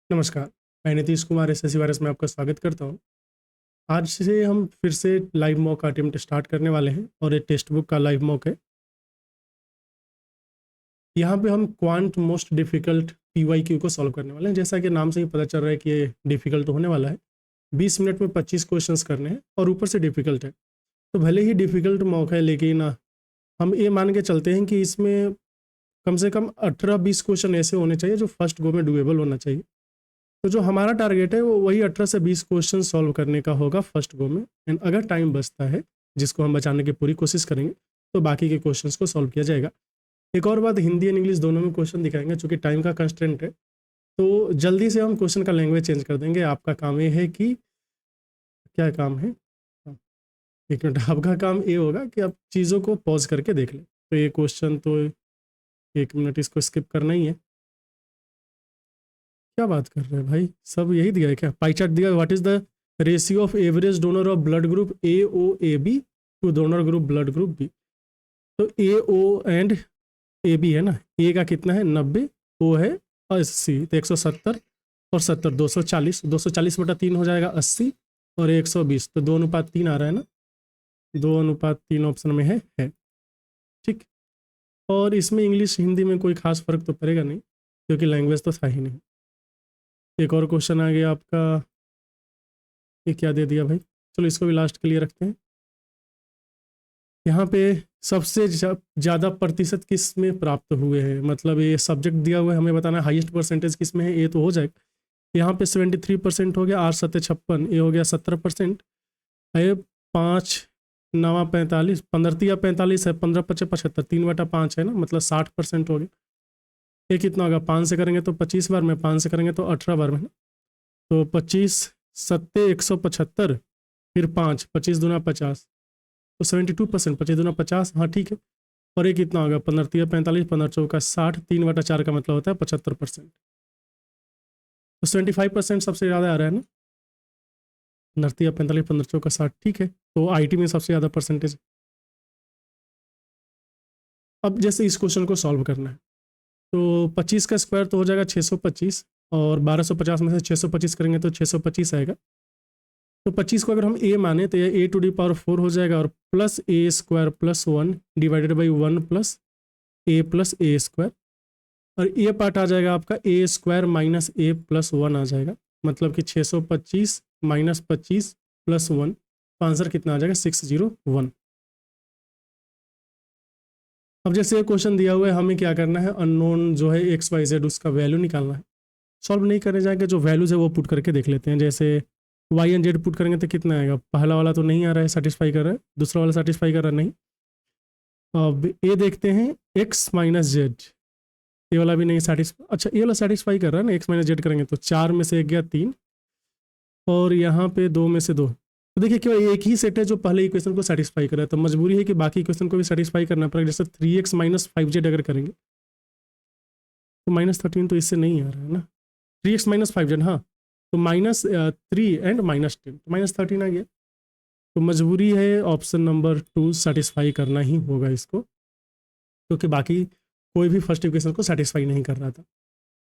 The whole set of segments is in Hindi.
नमस्कार, मैं नीतीश कुमार एसएससी वायरस में आपका स्वागत करता हूं। आज से हम फिर से लाइव मॉक अटेम्प्ट स्टार्ट करने वाले हैं और ये टेक्स्ट बुक का लाइव मॉक है। यहाँ पे हम क्वांट मोस्ट डिफ़िकल्ट पीवाईक्यू को सॉल्व करने वाले हैं। जैसा कि नाम से ही पता चल रहा है कि ये डिफ़िकल्ट तो होने वाला है। 20 मिनट में 25 क्वेश्चंस करने हैं और ऊपर से डिफ़िकल्ट है। तो भले ही डिफ़िकल्ट मॉक है, लेकिन हम ये मान के चलते हैं कि इसमें कम से कम 18-20 क्वेश्चन ऐसे होने चाहिए जो फर्स्ट गो में डुएबल होना चाहिए। तो जो हमारा टारगेट है वो वही 18 से 20 क्वेश्चन सॉल्व करने का होगा फर्स्ट गो में। एंड अगर टाइम बचता है, जिसको हम बचाने की पूरी कोशिश करेंगे, तो बाकी के क्वेश्चंस को सॉल्व किया जाएगा। एक और बात, हिंदी एंड इंग्लिश दोनों में क्वेश्चन दिखाएंगे, चूँकि टाइम का कंस्ट्रेंट है तो जल्दी से हम क्वेश्चन का लैंग्वेज चेंज कर देंगे। आपका काम ये है कि क्या काम है, हाँ, एक मिनट, आपका काम ये होगा कि आप चीज़ों को पॉज करके देख लें। तो ये क्वेश्चन तो 1 मिनट इसको स्किप करना ही है। क्या बात कर रहे हैं भाई, सब यही दिया है क्या? पाई चार्ट दिया है। What is the ratio of average donor of blood group A O A B to donor group blood group B? तो A O and A B है ना, ए का कितना है 90, ओ है 80, तो 170 और 70 240, 240/3 हो जाएगा 80 और 120, तो 2:3 आ रहा है ना, 2:3 ऑप्शन में है। ठीक। और इसमें इंग्लिश हिंदी में कोई खास फर्क तो पड़ेगा नहीं, क्योंकि लैंग्वेज तो था ही नहीं। एक और क्वेश्चन आ गया आपका, ये क्या दे दिया भाई, चलो इसको भी लास्ट के लिए रखते हैं। यहाँ पे सबसे ज़्यादा प्रतिशत किस में प्राप्त हुए हैं, मतलब ये सब्जेक्ट दिया हुआ है, हमें बताना है हाईएस्ट परसेंटेज किस में है। ये तो हो जाएगा, यहाँ पे 73% हो गया, 8×7 = 56, ये हो गया 70%। ये 5×9 = 45, 15×3 = 45 है, 15×5 = 75, 3/5 है ना, मतलब 60% हो गया। ये कितना होगा, 5 से करेंगे तो 25 बार में, 5 से करेंगे तो 18 बार में, तो 25×7 = 175, फिर 5, 25×2 = 50, तो 72%, 25×2 = 50, हाँ ठीक है। और ये कितना होगा, 15×3 = 45, 15×4 = 60, 3/4 का मतलब होता है 75%। तो 75% सबसे ज़्यादा आ रहा है ना, 15×3 = 45, 15×4 = 60, ठीक है। तो आईटी में सबसे ज़्यादा परसेंटेज। अब जैसे इस क्वेश्चन को सॉल्व करना है, तो 25 का स्क्वायर तो हो जाएगा 625, और 1250 में से 625 करेंगे तो 625 आएगा। तो 25 को अगर हम ए माने तो ये a⁴ हो जाएगा, और plus a² + 1 divided by 1 + a + a², और ये पार्ट आ जाएगा आपका a² - a + 1 आ जाएगा, मतलब कि 625 - 25 + 1, तो आंसर कितना आ जाएगा, 601। अब जैसे ये क्वेश्चन दिया हुआ है, हमें क्या करना है, अननोन जो है XYZ उसका वैल्यू निकालना है। सॉल्व नहीं करने जाएंगे, जो वैल्यूज है वो पुट करके देख लेते हैं। जैसे Y एंड Z पुट करेंगे तो कितना आएगा, पहला वाला तो नहीं आ रहा है, सेटिस्फाई कर रहा है, दूसरा वाला सेटिस्फाई कर रहा है नहीं। अब ये देखते हैं x - z, ये वाला भी नहीं सेटिस्फाई, अच्छा ये वाला सेटिस्फाई कर रहा है ना, x - z करेंगे तो 4 में से 1 गया 3, और यहाँ पे 2 में से 2। तो देखिए केवल एक ही सेट है जो पहले इक्वेशन को सेटिस्फाई कर रहा है, तो मजबूरी है कि बाकी इक्वेशन को भी सेटिस्फाई करना पड़ेगा। जैसे 3x - 5z अगर करेंगे तो -13 तो इससे नहीं आ रहा है ना, 3x - 5z, हाँ, तो -3 एंड -10, तो -13 आ गया। तो मजबूरी है ऑप्शन नंबर 2 सेटिस्फाई करना ही होगा इसको, क्योंकि बाकी कोई भी फर्स्ट इक्वेशन को सेटिस्फाई नहीं कर रहा था।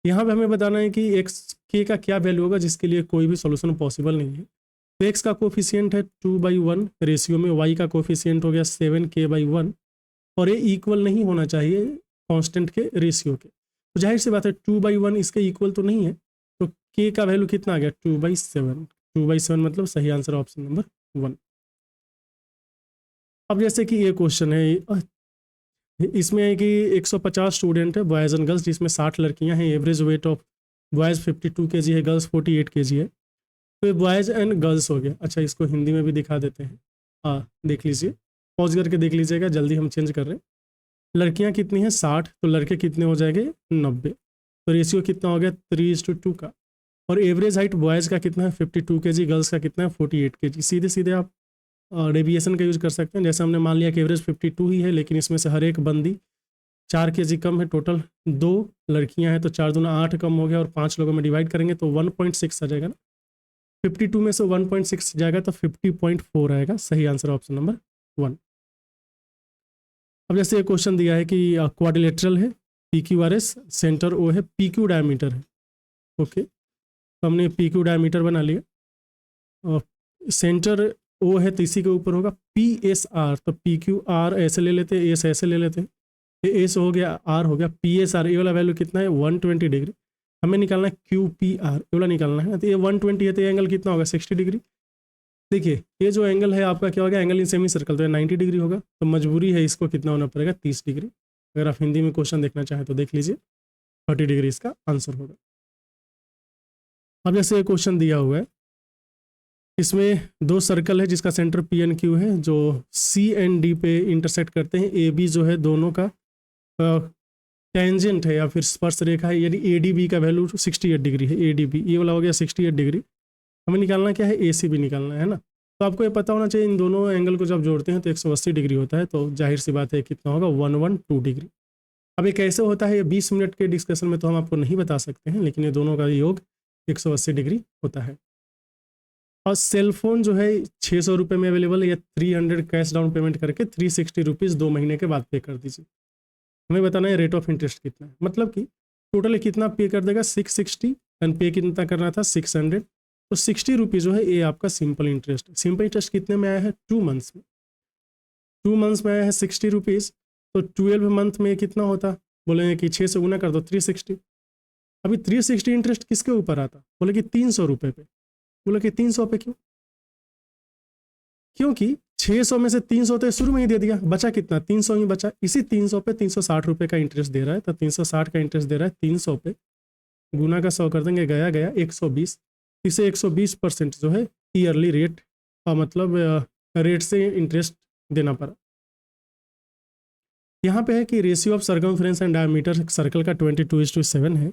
यहाँ पे हमें बताना है कि एक्स के का क्या वैल्यू होगा जिसके लिए कोई भी सॉल्यूशन पॉसिबल नहीं है। तो एक्स का कोफिशिएंट है 2/1 रेशियो में, वाई का कोफिशिएंट हो गया 7k/1, और ये इक्वल नहीं होना चाहिए कांस्टेंट के रेशियो के। तो जाहिर सी बात है 2/1 इसके इक्वल तो नहीं है, तो के का वैल्यू कितना आ गया, 2/7। 2/7 मतलब सही आंसर ऑप्शन नंबर 1। अब जैसे कि ये क्वेश्चन है, इसमें है कि 150 स्टूडेंट है बॉयज़ एंड गर्ल्स, जिसमें 60 लड़कियां हैं। Average weight of boys 52 kg है, गर्ल्स 48 kg है। तो ये बॉयज़ एंड गर्ल्स हो गया। अच्छा इसको हिंदी में भी दिखा देते हैं, हाँ देख लीजिए, पॉज करके देख लीजिएगा, जल्दी हम चेंज कर रहे हैं। लड़कियां कितनी हैं 60, तो लड़के कितने हो जाएंगे 90, तो रेशियो कितना हो गया 3:2 का। और एवरेज हाइट बॉयज़ का कितना है 52 kg, गर्ल्स का कितना है 48 kg। सीधे सीधे आप डेविएशन का यूज़ कर सकते हैं। जैसे हमने मान लिया कि एवरेज 52 ही है, लेकिन इसमें से हर एक बंदी 4 kg कम है, टोटल 2 लड़कियां हैं, तो 4 दूना 8 कम हो गया, और 5 लोगों में डिवाइड करेंगे तो 1.6 आ जाएगा ना। 52 में से 1.6 जाएगा तो 50.4 आएगा, सही आंसर ऑप्शन नंबर 1। अब जैसे ये क्वेश्चन दिया है कि क्वाड्रिलेटरल है, PQRS सेंटर O है, PQ डायमीटर है, ओके। तो हमने पी क्यू डायमीटर बना लिया और सेंटर ओ है तो इसी के ऊपर होगा पी एस आर, तो पी क्यू आर ऐसे ले लेते हैं, एस ऐसे ले लेते हैं, ये एस हो गया, आर हो गया, पी एस आर ये वाला वैल्यू कितना है 120 डिग्री, हमें निकालना है क्यू पी आर ये वाला निकालना है, तो ये 120 है तो ये एंगल कितना होगा 60 डिग्री। देखिए ये जो एंगल है आपका क्या होगा, एंगल इन सेमी सर्कल, तो ये 90 डिग्री होगा, तो मजबूरी है इसको कितना होना पड़ेगा 30 डिग्री। अगर आप हिंदी में क्वेश्चन देखना चाहें तो देख लीजिए 30 डिग्री इसका आंसर होगा। अब जैसे क्वेश्चन दिया हुआ है, इसमें दो सर्कल है जिसका सेंटर पी एन क्यू है, जो सी एन डी पे इंटरसेक्ट करते हैं, ए बी जो है दोनों का टेंजेंट है या फिर स्पर्श रेखा है, यानी ए डी बी का वैल्यू 68 डिग्री है, ए डी बी ये वाला हो गया 68 डिग्री। हमें निकालना क्या है, ए सी भी निकालना है ना, तो आपको ये पता होना चाहिए इन दोनों एंगल को जब जोड़ते हैं तो 180 डिग्री होता है, तो जाहिर सी बात है कितना होगा 112 डिग्री। अब ये कैसे होता है, ये 20 मिनट के डिस्कशन में तो हम आपको नहीं बता सकते हैं, लेकिन ये दोनों का योग 180 डिग्री होता है। और सेलफोन जो है 600 रुपये में अवेलेबल है, या 300 कैश डाउन पेमेंट करके 360 रुपीज़ 2 महीने के बाद पे कर दीजिए। हमें बताना है रेट ऑफ इंटरेस्ट कितना है, मतलब कि टोटल कितना पे कर देगा 660 एंड पे कितना करना था 600, तो 60 रुपीज़ जो है ये आपका सिंपल इंटरेस्ट। सिंपल इंटरेस्ट कितने में आया है 2 मंथ्स में, 2 मंथ्स में आया है 60 रुपीज़, तो 12 मंथ में कितना होता, बोलेंगे कि 6 से गुना कर दो 360। अभी 360 इंटरेस्ट किसके ऊपर आता, बोले कि 300 रुपये पे, बोले कि 300 पे क्यों, क्योंकि 600 में से 300 तो शुरू में ही दे दिया, बचा कितना 300 ही बचा, इसी 300 पे 360 रुपये का इंटरेस्ट दे रहा है, तो 360 का इंटरेस्ट दे रहा है 300 पे, गुना का 100 कर देंगे, गया गया 120, इसे 120% जो है ईयरली रेट का मतलब रेट से इंटरेस्ट देना पड़ा। यहाँ पे है कि ratio of circumference and diameter circle का 22:7 है,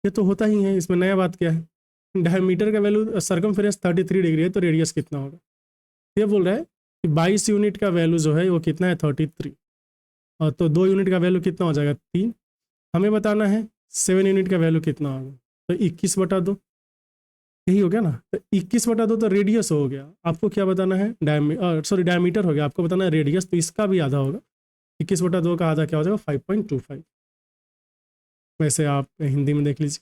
ये तो होता ही है, इसमें नया बात क्या है, डायमीटर का वैल्यू सर्कमफ्रेंस 33 डिग्री है, तो रेडियस कितना होगा, ये बोल रहा है कि 22 यूनिट का वैल्यू जो है वो कितना है 33, और तो 2 यूनिट का वैल्यू कितना हो जाएगा 3, हमें बताना है 7 यूनिट का वैल्यू कितना होगा, तो 21/2 यही हो गया ना, तो 21/2 तो रेडियस हो गया, आपको क्या बताना है डायमीटर हो गया, आपको बताना है रेडियस, तो इसका भी आधा होगा, 21/2 का आधा क्या हो जाएगा 5.25। वैसे आप हिंदी में देख लीजिए।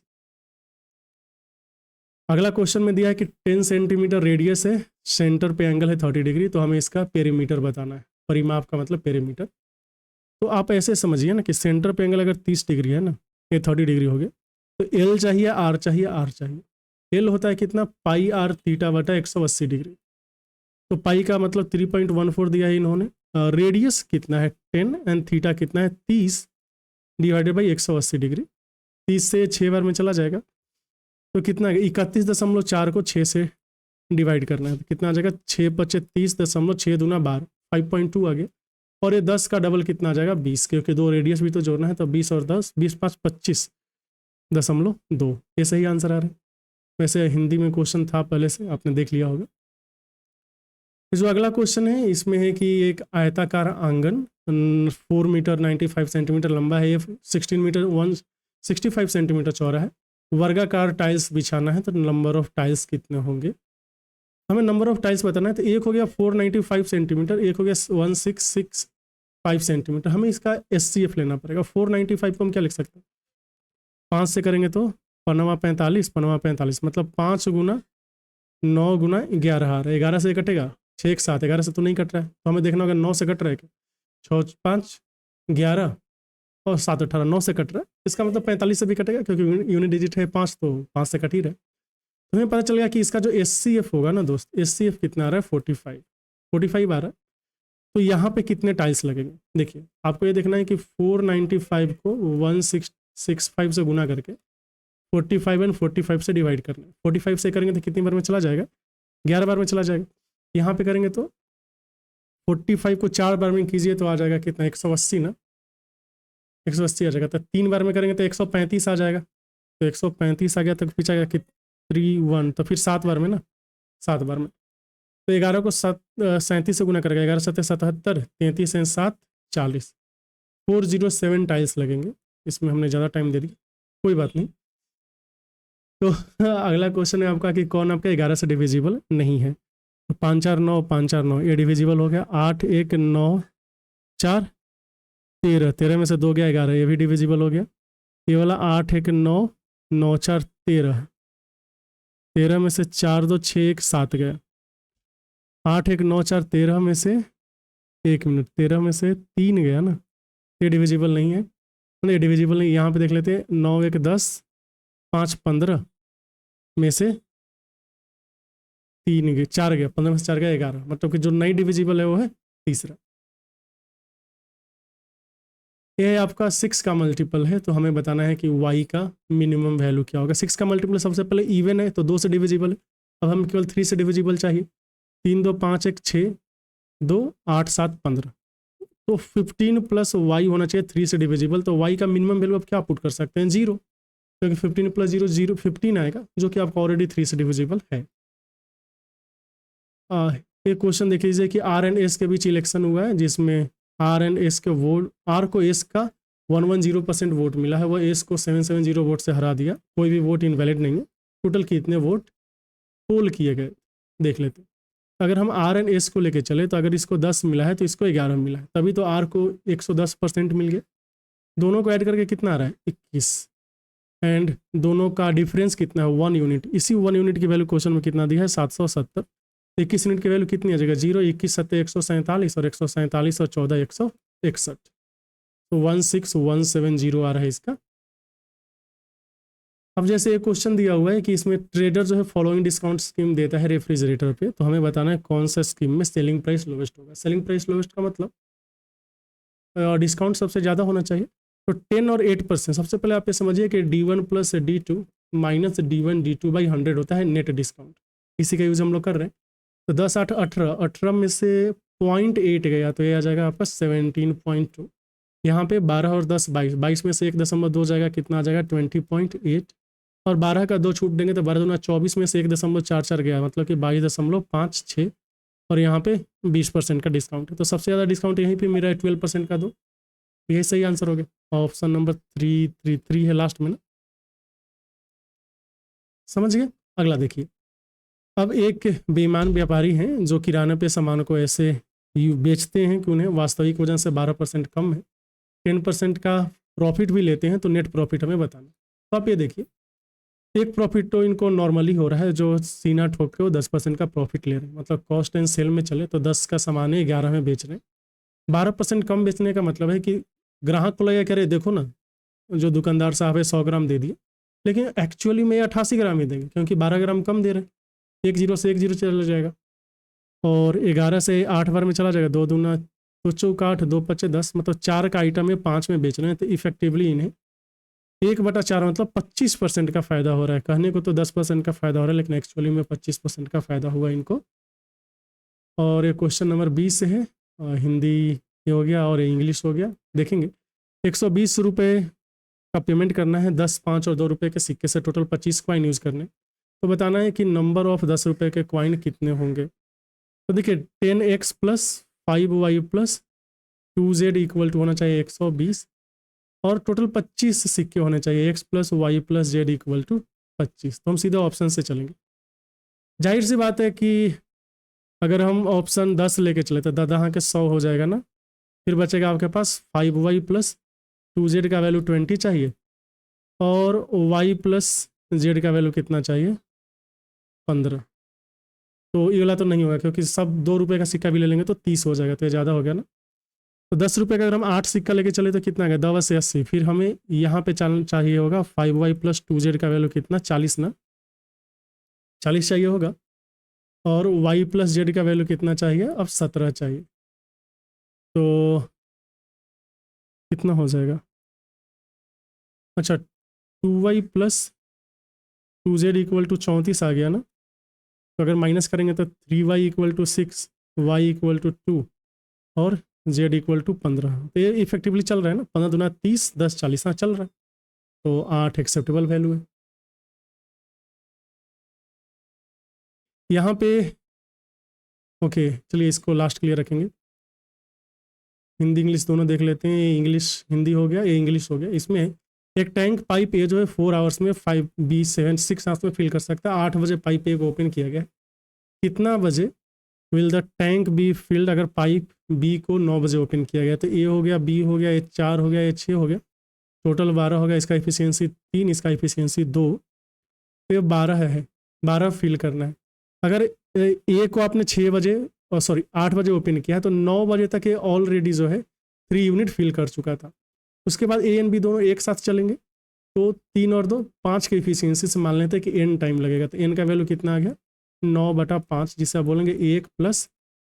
अगला क्वेश्चन में दिया है कि 10 सेंटीमीटर रेडियस है, सेंटर पे एंगल है 30 डिग्री, तो हमें इसका पेरीमीटर बताना है, परिमाप का मतलब पेरीमीटर। तो आप ऐसे समझिए ना कि सेंटर पे एंगल अगर 30 डिग्री है ना, ये 30 डिग्री हो गया, तो एल चाहिए आर चाहिए, आर चाहिए, एल होता है कितना पाई आर थीटा बटा 180 डिग्री, तो पाई का मतलब 3.14 दिया है इन्होंने, रेडियस कितना है 10 एंड थीटा कितना है 30 डिवाइडेड बाई 180 डिग्री, 30 से 6 बार में चला जाएगा, तो कितना है 31.4 को 6 से डिवाइड करना है, तो कितना आ जाएगा 6×5 30.6 दूना 12, 5.2 आ गया, और ये 10 का डबल कितना आ जाएगा 20, क्योंकि 2 रेडियस भी तो जोड़ना है, तो 20 और 10 20×5 25.2, ये सही आंसर आ रहा है। वैसे हिंदी में क्वेश्चन था पहले से, आपने देख लिया होगा। जो अगला क्वेश्चन है इसमें है कि एक आयताकार आंगन 4 मीटर 95 सेंटीमीटर लंबा है, ये 16 मीटर 165 सेंटीमीटर चौड़ा है, वर्गाकार टाइल्स बिछाना है, तो नंबर ऑफ टाइल्स कितने होंगे, हमें नंबर ऑफ टाइल्स बताना है, तो एक हो गया 495 सेंटीमीटर, एक हो गया 1665 सेंटीमीटर, हमें इसका SCF लेना पड़ेगा। 495 को हम क्या लिख सकते हैं, 5 से करेंगे तो 5×45 मतलब 5 गुना 9 गुना 11 आ रहा है, 11 से कटेगा 6 एक 7, 11 से तो नहीं कट रहा है, तो हमें देखना होगा 9 से कट रहा है क्या, 6 5 11 और 7 18 9 से कट रहा है, इसका मतलब 45 से भी कटेगा, क्योंकि यूनिट डिजिट है 5, तो 5 से कट ही रहा है। तो हमें पता चल गया कि इसका जो SCF होगा ना दोस्त, SCF कितना आ रहा है 45 आ रहा है। तो यहाँ पे कितने टाइल्स लगेंगे, देखिए आपको ये देखना है कि 495 को 1665 से गुना करके 45 एंड 45 से डिवाइड करना है, 45 से करेंगे तो कितनी बार में चला जाएगा 11 बार में चला जाएगा, यहाँ पे करेंगे तो 45 को 4 बार में कीजिए तो आ जाएगा कितना 180 ना, 180 आ जाएगा, तो 3 बार में करेंगे तो 135 आ जाएगा, तो 135 आ गया, तो पीछा गया कि 31, तो फिर 7 बार में ना, 7 बार में, तो 11 को 37 से गुना करेगा, 11 7 77, 33 एंड 7 40, 407 टाइल्स लगेंगे, इसमें हमने ज़्यादा टाइम दे दिया, कोई बात नहीं। तो अगला क्वेश्चन है आपका कि कौन आपका 11 से डिविजिबल नहीं है, तो 5 4 9 5 4 9 ये डिविजिबल हो गया, 8 1 9 4 13, 13 में से 2 गया 11, ये भी डिविजिबल हो गया, ये वाला 8 1 9 9 4 13 13 में से 4 2 6 1 7 गया, 8 1 9 4 13 में से 1 मिनट 13 में से 3 गया ना, ये डिविजिबल नहीं है, नहीं डिविजिबल नहीं। यहाँ पे देख लेते हैं 9 1 10 5 15 में से 3 गया 4 गया, 15 में से 4 गया 11, मतलब कि जो नई डिविजिबल है वो है तीसरा। ये आपका 6 का मल्टीपल है, तो हमें बताना है कि y का मिनिमम वैल्यू क्या होगा। 6 का मल्टीपल सबसे पहले इवन है तो 2 से डिविजिबल है, अब हमें केवल 3 से डिविजिबल चाहिए। 3 2 5 1 6 2 8 7 15, तो 15 प्लस y होना चाहिए 3 से डिविजिबल, तो y का मिनिमम वैल्यू आप क्या पुट कर सकते हैं 0, क्योंकि 15 प्लस 0 0 15 आएगा, जो कि आपका ऑलरेडी 3 से डिविजिबल है। एक क्वेश्चन देख लीजिए कि आर एंड एस के बीच इलेक्शन हुआ है, जिसमें आर एंड एस के वोट, आर को एस का 110% वोट मिला है, वो एस को 770 वोट से हरा दिया, कोई भी वोट इनवैलिड नहीं है। टोटल कितने वोट पोल किए गए देख लेते हैं। अगर हम आर एंड एस को लेके चले तो अगर इसको 10 मिला है तो इसको 11 मिला है, तभी तो आर को 110% मिल गया। दोनों को ऐड करके कितना आ रहा है 21, एंड दोनों का डिफरेंस कितना है 1 यूनिट। इसी 1 यूनिट की वैल्यू क्वेश्चन में कितना दिया है 770। 21 यूनिट की वैल्यू कितनी आ जाएगा 0, 21 7 147 और 147 और 14 161, तो 16170 आ रहा है इसका। अब जैसे एक क्वेश्चन दिया हुआ है कि इसमें ट्रेडर जो है फॉलोइंग डिस्काउंट स्कीम देता है रेफ्रिजरेटर पे, तो हमें बताना है कौन सा स्कीम में सेलिंग प्राइस लोवेस्ट होगा। सेलिंग प्राइस लोवेस्ट का मतलब डिस्काउंट सबसे ज़्यादा होना चाहिए, तो 10 और 8%। सबसे पहले आप ये समझिए कि D1 plus D2 minus D1 D2 by 100 होता है नेट डिस्काउंट, इसी का यूज़ हम लोग कर रहे हैं। तो 10 8 18, 18 में से 0.8 गया तो ये आ जाएगा आपका 17.2। यहाँ पे 12 और 10 22, 22 में से 1.2 जाएगा, कितना आ जाएगा 20.8, और 12 का 2 छूट देंगे तो 12 दूना 24 में से 1.44 गया, मतलब कि 22.56, और यहाँ पे 20% का डिस्काउंट है। तो सबसे ज़्यादा डिस्काउंट यहीं पे मेरा है 12% का दो, यही सही आंसर हो गया। ऑप्शन नंबर 3 है लास्ट में ना, समझ गए। अगला देखिए, अब एक बेईमान व्यापारी हैं जो किराने पे सामान को ऐसे बेचते हैं कि उन्हें वास्तविक वजन से 12% कम है, 10% का प्रॉफिट भी लेते हैं, तो नेट प्रॉफिट हमें बताना। तो आप ये देखिए, एक प्रॉफिट तो इनको नॉर्मली हो रहा है, जो सीना ठोक के वो 10% का प्रॉफिट ले रहे हैं, मतलब कॉस्ट एंड सेल में चले तो 10 का सामान है 11 में बेच रहे हैं। 12% कम बेचने का मतलब है कि ग्राहक को लगे कह रहे देखो ना, जो दुकानदार साहब है 100 ग्राम दे दिए, लेकिन एक्चुअली में 88 ग्राम ही देंगे, क्योंकि 12 ग्राम कम दे रहे हैं। 1 0 से 1 0 चला जाएगा, और 11 से 8 बार में चला जाएगा, 2 दूना 2 चौक 8 2 5 10, मतलब 4 का आइटम है 5 में बेच रहे हैं, तो इफेक्टिवली इन्हें 1/4 मतलब 25% का फ़ायदा हो रहा है। कहने को तो 10% का फ़ायदा हो रहा है, लेकिन एक्चुअली में 25% का फ़ायदा हुआ इनको। और ये क्वेश्चन नंबर 20 है, हिंदी ये हो गया और इंग्लिश हो गया। देखेंगे 120 रुपये का पेमेंट करना है, 10 5 और 2 रुपये के सिक्के से, टोटल 25 कॉइन यूज़ करने। तो बताना है कि नंबर ऑफ 10 रुपये के कॉइन कितने होंगे। तो देखिए 10x plus 5y plus 2z equal to होना चाहिए 120, और टोटल 25 सिक्के होने चाहिए, x plus y plus z equal to 25। तो हम सीधा ऑप्शन से चलेंगे। जाहिर सी बात है कि अगर हम ऑप्शन 10 लेके चले तो यहाँ के 100 हो जाएगा ना, फिर बचेगा आपके पास 5y प्लस 2z का वैल्यू 20 चाहिए, और y प्लस जेड का वैल्यू कितना चाहिए 15। तो ये वाला तो नहीं होगा, क्योंकि सब 2 रुपये का सिक्का भी ले लेंगे तो 30 हो जाएगा, तो ये ज़्यादा हो गया ना। तो 10 रुपये का अगर हम 8 सिक्का लेके चले तो कितना आ गया 10 से 80, फिर हमें यहाँ पे चाहिए होगा 5y प्लस 2z का वैल्यू कितना 40 ना, 40 चाहिए होगा, और y प्लस जेड का वैल्यू कितना चाहिए अब 17 चाहिए, तो कितना हो जाएगा। अच्छा 2y plus 2z equal to 34 आ गया ना, तो अगर माइनस करेंगे तो 3y equal to 6, y equal to 2 और z इक्वल टू 15। तो ये इफेक्टिवली चल रहा है ना, 15 दूना 30 10 40, हाँ चल रहा है, तो 8 एक्सेप्टेबल वैल्यू है। यहाँ पे ओके चलिए इसको लास्ट के लिए रखेंगे, हिंदी इंग्लिश दोनों देख लेते हैं। ये इंग्लिश हिंदी हो गया, ये इंग्लिश हो गया। इसमें एक टैंक पाइप ए जो है 4 आवर्स में 5 B 7 6 आवर्स में फिल कर सकता है। 8 बजे पाइप ए को ओपन किया गया, कितना बजे will the tank be filled अगर पाइप बी को 9 बजे ओपन किया गया। तो ए हो गया, बी हो गया, ये 4 हो गया, ये 6 हो गया, टोटल 12 हो गया। इसका इफिशियंसी 3, इसका इफिशियंसी 2, तो ये 12 है। 12 फिल करना है। अगर ए को आपने 6 बजे और सॉरी 8 बजे ओपन किया तो 9 बजे तक ये ऑलरेडी जो है 3 यूनिट फिल कर चुका था। उसके बाद ए एंड बी दोनों एक साथ चलेंगे तो 3 और 2 5 के इफिशियंसी से मान लेते हैं कि एन टाइम लगेगा। तो एन का वैल्यू कितना आ गया 9/5, जिसे आप बोलेंगे 1 +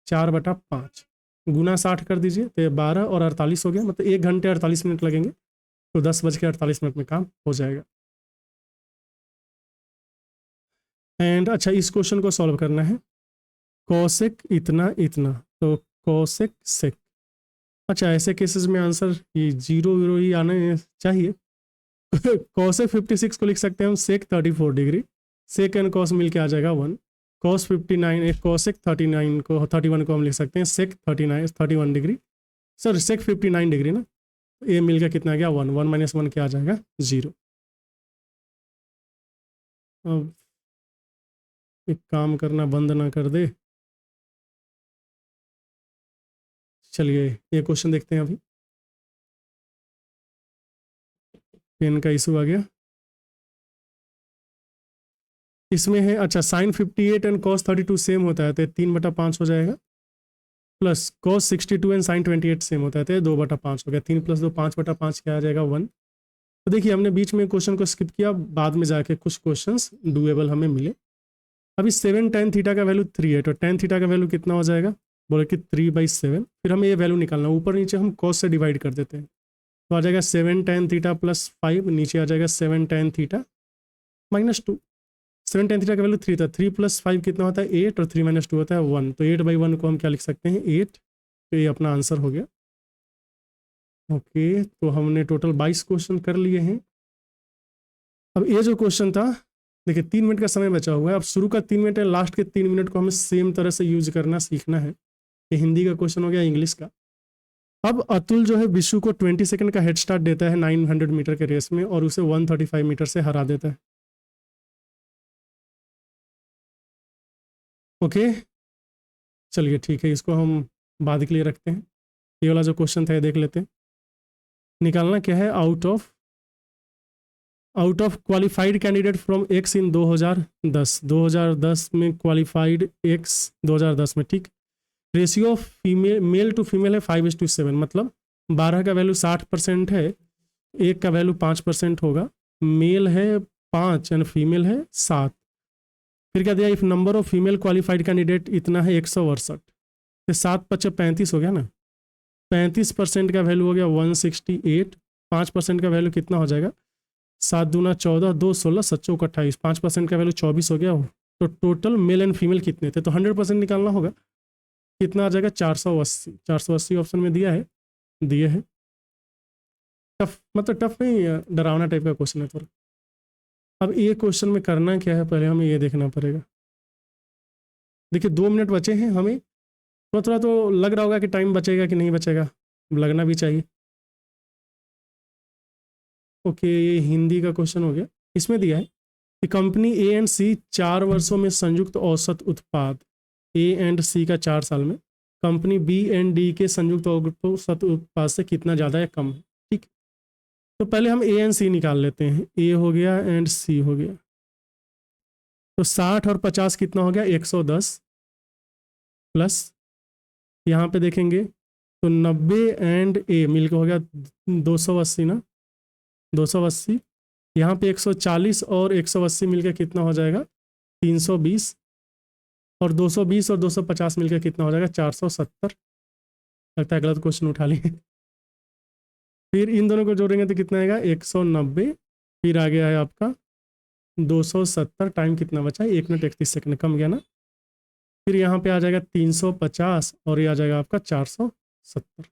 4/5 गुना 60 कर दीजिए तो ये 12 और 48 हो गया। मतलब 1 घंटे 48 मिनट लगेंगे। तो 10:48 में काम हो जाएगा। एंड अच्छा इस क्वेश्चन को सॉल्व करना है। कॉसेक इतना इतना तो कॉसेक सेक। अच्छा ऐसे केसेस में आंसर ये 0 0 ही आने चाहिए। कॉसेक 56 को लिख सकते हैं हम सेक 34 डिग्री। सेक एंड कॉस मिल के आ जाएगा 1। कॉस 59 एक कॉसेक 39 को 31 को हम लिख सकते हैं सेक 31 डिग्री। सर सेक 59 डिग्री ना। ये मिल के कितना आ गया 1 1 - 1 क्या आ जाएगा 0। अब एक काम करना बंद ना कर दे। चलिए ये क्वेश्चन देखते हैं। अभी पेन का इशू आ गया। इसमें है अच्छा साइन 58 एंड कॉस 32 सेम होता है तो 3/5 हो जाएगा। Plus cos 62 and sine 28 same होता है तो 2/5 हो गया। 3 + 2 5/5 क्या आ जाएगा 1। तो देखिए हमने बीच में क्वेश्चन को स्किप किया, बाद में जाके कुछ क्वेश्चंस डूएबल हमें मिले। अभी 7 tan थीटा का वैल्यू 3 है तो tan थीटा का वैल्यू कितना हो जाएगा बोले कि 3/7। फिर हमें ये वैल्यू निकालना, ऊपर नीचे हम कॉस से डिवाइड कर देते हैं तो आ जाएगा 7 tan थीटा + 5, नीचे आ जाएगा 7 tan थीटा -2। 7 tan थीटा का वैल्यू 3 था, 3 + 5 कितना होता है 8 और 3 - 2 होता है 1। तो 8/1 को हम क्या लिख सकते हैं 8। तो ये अपना आंसर हो गया। ओके तो हमने टोटल 22 क्वेश्चन कर लिए हैं। अब ये जो क्वेश्चन था देखिए 3 मिनट का समय बचा हुआ है। अब शुरू का 3 मिनट है, लास्ट के 3 मिनट को हमें सेम तरह से यूज करना सीखना है। ये हिंदी का क्वेश्चन हो गया, इंग्लिश का। अब अतुल जो है विशु को 20 सेकंड का हेड स्टार्ट देता है 900 मीटर के रेस में और उसे 135 मीटर से हरा देता है। ओके चलिए ठीक है, इसको हम बाद के लिए रखते हैं। ये वाला जो क्वेश्चन था ये देख लेते हैं। निकालना क्या है out of qualified candidate from x in 2010 में क्वालिफाइड एक्स 2010 में, ठीक। Ratio of female male to female है 5:7, मतलब 12 का वैल्यू 60% है, एक का वैल्यू 5% होगा। मेल है 5 एंड फीमेल है 7। फिर क्या दिया, if number of female qualified candidate इतना है 168 तो 7×5 35 हो गया ना। 35% का वैल्यू हो गया 168। 5% का वैल्यू कितना हो जाएगा 7 दूना 14, 2 16, 7 चौक 28। 5% का वैल्यू 24 हो गया। तो टोटल मेल एंड फीमेल कितने थे, तो 100% निकालना होगा। कितना आ जाएगा 480। 480 ऑप्शन में दिया है, दिए है। टफ मतलब टफ नहीं, डरावना टाइप का क्वेश्चन है थोड़ा। अब ये क्वेश्चन में करना क्या है पहले हमें ये देखना पड़ेगा। देखिए 2 मिनट बचे हैं, हमें थोड़ा थोड़ा तो लग रहा होगा कि टाइम बचेगा कि नहीं बचेगा, लगना भी चाहिए। ओके ये हिंदी का क्वेश्चन हो गया। इसमें दिया है कि कंपनी ए एंड सी 4 वर्षों में संयुक्त औसत उत्पाद ए एंड सी का 4 साल में कंपनी बी एंड डी के संयुक्त औसत उत्पाद से कितना ज़्यादा या कम है, ठीक। तो पहले हम ए एंड सी निकाल लेते हैं। ए हो गया एंड सी हो गया। तो 60 और 50 कितना हो गया 110 प्लस यहाँ पे देखेंगे तो 90 एंड ए मिलकर हो गया 280 ना, 280। यहाँ पे 140 और 180 मिलकर कितना हो जाएगा 320 और 220 और 250 मिलकर कितना हो जाएगा 470। लगता है गलत क्वेश्चन उठा लिए। फिर इन दोनों को जोड़ेंगे तो कितना आएगा 190। फिर आ गया है आपका 270। टाइम कितना बचा है 1 मिनट 31 सेकंड, कम गया ना। फिर यहाँ पे आ जाएगा 350 और ये आ जाएगा आपका 470।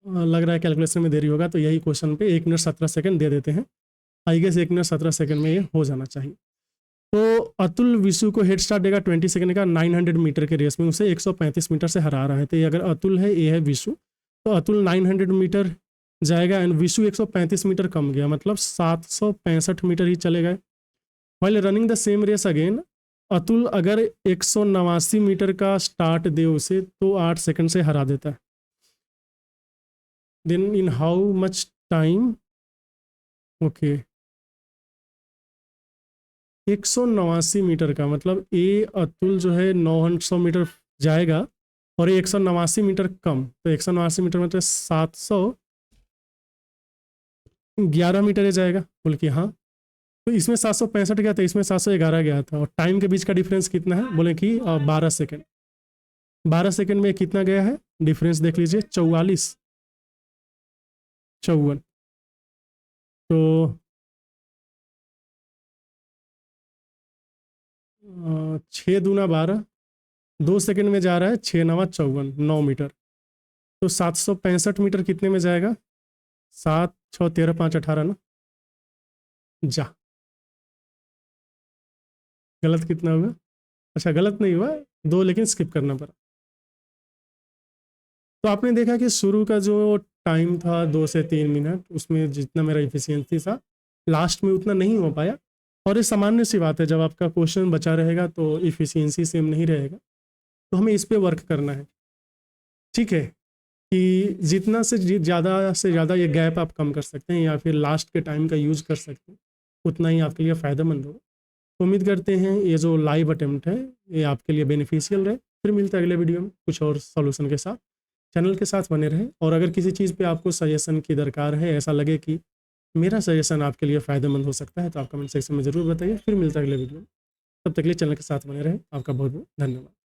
लग रहा है कैलकुलेशन में देरी होगा तो यही क्वेश्चन पे 1 मिनट 17 सेकंड दे देते हैं। आई गेस 1 मिनट 17 सेकंड में ये हो जाना चाहिए। तो अतुल विशु को हेड स्टार्ट देगा 20 सेकंड का 900 मीटर के रेस में, उसे 135 मीटर से हरा रहा है। तो ये अगर अतुल है, ये है विशु, तो अतुल 900 मीटर जाएगा एंड विशु 135 मीटर कम गया, मतलब 765 मीटर ही चले गए। While running the same race again, Atul अगर 189 मीटर का स्टार्ट दे उसे तो 8 सेकंड से हरा देता है। Then in how much time okay 189 metre का मतलब ए अतुल जो है 900 मीटर जाएगा और ये 189 मीटर कम, तो 189 मीटर मतलब 711 मीटर जाएगा, बोल कि हाँ। तो इसमें 765 गया था, इसमें 711 गया था, और टाइम के बीच का डिफरेंस कितना है, बोले कि 12 सेकेंड। 12 सेकेंड में कितना गया है डिफरेंस देख लीजिए, 54 तो 6 दूना 12, 2 सेकेंड में जा रहा है, 6 नवा 54, 9 मीटर। तो 765 मीटर कितने में जाएगा, 7 6 13 5 18 ना, जा गलत कितना हुआ, अच्छा गलत नहीं हुआ, 2 लेकिन स्किप करना पड़ा। तो आपने देखा कि शुरू का जो टाइम था 2 से 3 मिनट, उसमें जितना मेरा इफिशियंसी था लास्ट में उतना नहीं हो पाया, और ये सामान्य सी बात है, जब आपका क्वेश्चन बचा रहेगा तो इफिशियंसी सेम नहीं रहेगा, तो हमें इस पे वर्क करना है। ठीक है, कि जितना से ज़्यादा ये गैप आप कम कर सकते हैं या फिर लास्ट के टाइम का यूज़ कर सकते हैं, उतना ही आपके लिए फ़ायदेमंद होगा। तो उम्मीद करते हैं ये जो लाइव अटेम्प्ट है ये आपके लिए बेनिफिशियल रहे। फिर मिलते हैं अगले वीडियो में कुछ और सॉल्यूशन के साथ। चैनल के साथ बने रहें, और अगर किसी चीज़ पे आपको सजेशन की दरकार है, ऐसा लगे कि मेरा सजेशन आपके लिए फ़ायदेमंद हो सकता है, तो आप कमेंट सेक्शन में ज़रूर बताइए। फिर मिलता है अगले वीडियो में, तब तक के लिए चैनल के साथ बने रहें। आपका बहुत बहुत धन्यवाद।